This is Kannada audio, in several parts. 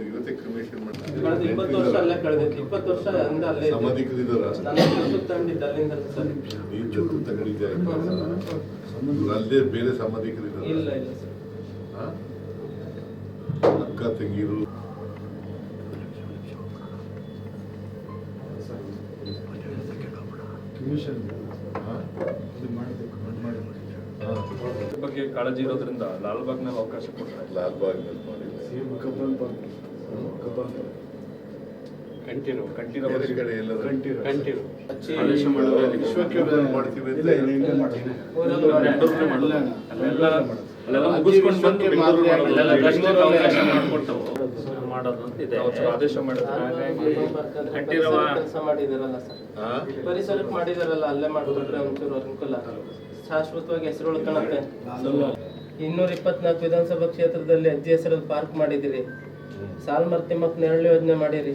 ಇವತ್ತೇ ಕ್ರಿಮೇಷನ್ ಮಾಡ್ತಾರೆ. 20 ವರ್ಷ ಅಲ್ಲೇ ಕಳೆದಿತ್ತು. 20 ವರ್ಷ ಅಂದ ಅಲ್ಲೇ ಸಮಾಧಿಕರಿದ್ದಾರ ತಂದಿದ್ದ ಅಲ್ಲಿಂದ ಸರ್. ಈ ಜೊತೆ ತಗೊಂಡಿದ್ದೆ ಅಲ್ಲೇ ಬೇರೆ ಸಮಾಧಿಕರಿದ್ದಾರೆ. ಇಲ್ಲ ಇಲ್ಲ ಸರ್. ಅಕ್ಕ ತಂಗಿರು ಬಗ್ಗೆ ಕಾಳಜಿ ಇರೋದ್ರಿಂದ ಲಾಲ್ಬಾಗ್ನಲ್ಲಿ ಅವಕಾಶ ಕೊಡ್ತಾರೆ. ಲಾಲ್ಬಾಗ್ನಲ್ಲಿ ಮಾಡಿಲ್ಲ, ಕಂಠೀರವ ಬೇರೆ ಕಡೆ ಎಲ್ಲರೂ ವಿಶ್ವಕ್ಕೆ ಮಾಡ್ತೀವಿ ಅಂತ ಅಲ್ಲೆಲ್ಲ ಮುಗಿಸ್ಕೊಂಡು ಬಂದು ಮಾಡೋದು ಅಂತ ಇದೆ. ಆದೇಶ ಕೆಲಸ ಮಾಡಿದಾರಲ್ಲ ಸರ್, ಪರಿಸರಕ್ಕೆ ಮಾಡಿದಾರಲ್ಲ, ಅಲ್ಲೇ ಮಾಡ್ಕೊಂಡ್ರೆ ಒಂಚೂರು ಅನುಕೂಲ, ಶಾಶ್ವತವಾಗಿ ಹೆಸರು ಉಳ್ಕೊಳತ್ತೆ. 224 ವಿಧಾನಸಭಾ ಕ್ಷೇತ್ರದಲ್ಲಿ ಅಜ್ಜಿ ಹೆಸರಲ್ಲಿ ಪಾರ್ಕ್ ಮಾಡಿದಿರಿ, ಸಾಲ್ಮರ್ ತಿಮ್ಮಕ್ ನೆರಳು ಯೋಜನೆ ಮಾಡಿರಿ,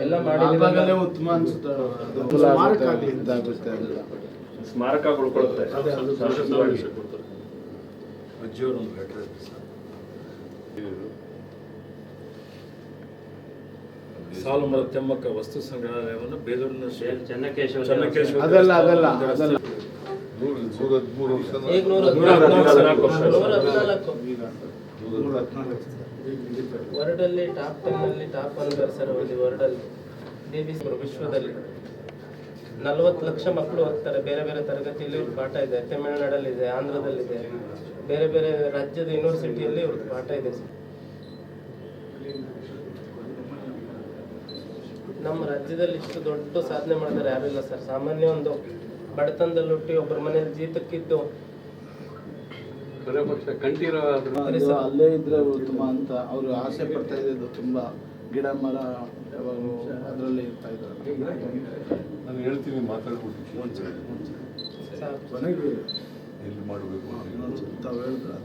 ಎಲ್ಲ ಮಾಡಿದಿರಿ. ಉತ್ತಮ ಅನ್ಸುತ್ತೆ. ಸ್ಮಾರಕ ಉಳ್ಕೊಳುತ್ತೆ. ಸಾಲುಮರ ತಿಮ್ಮಕ್ಕ ವಸ್ತು ಸಂಗ್ರಹಾಲಯವನ್ನು ಬೇಲೂರಿನ ಚೆನ್ನಕೇಶವ ಅದಲ್ಲ 113 ವರ್ಷ ಈಗ 114 ವರ್ಲ್ಡಲ್ಲಿ ಟಾಪ್ 10 ಅಲ್ಲಿ ಟಾಪ್ 1 ಸರ್. ವರ್ಲ್ಡಲ್ಲಿ DBC ವಿಶ್ವದಲ್ಲಿ 40 ಲಕ್ಷ ಮಕ್ಕಳು ಓದ್ತಾರೆ. ಬೇರೆ ಬೇರೆ ತರಗತಿಯಲ್ಲಿ ಇವ್ರ ಪಾಠ ಇದೆ. ತಮಿಳುನಾಡಲ್ಲಿದೆ, ಆಂಧ್ರದಲ್ಲಿದೆ, ಬೇರೆ ಬೇರೆ ರಾಜ್ಯದ ಯೂನಿವರ್ಸಿಟಿಯಲ್ಲಿ ಇವ್ರ ಪಾಠ ಇದೆ ಸರ್. ನಮ್ಮ ರಾಜ್ಯದಲ್ಲಿ ಇಷ್ಟು ದೊಡ್ಡ ಸಾಧನೆ ಮಾಡಿದ್ರೆ ಯಾರಿಲ್ಲ ಸರ್. ಸಾಮಾನ್ಯ ಒಂದು ಬಡತನದಲ್ಲಿ ಹುಟ್ಟಿ ಒಬ್ಬರ ಮನೆಯಲ್ಲಿ ಜೀತಕ್ಕಿದ್ದು ಅಲ್ಲೇ ಇದ್ರೆ ಉತ್ತಮ ಅಂತ ಅವರು ಆಸೆ ಪಡ್ತಾ ಇದ್ದು. ತುಂಬಾ ಗಿಡ ಮರ ಯಾವಾಗಲೂ ಅದರಲ್ಲಿ ಇರ್ತಾ ಇದ್ದಾರೆ. ನಾನು ಹೇಳ್ತೀನಿ, ಮಾತಾಡ್ಬಿಟ್ಟು ಎಲ್ಲಿ ಮಾಡಬೇಕು ತಾವು ಹೇಳಿದ್ರೆ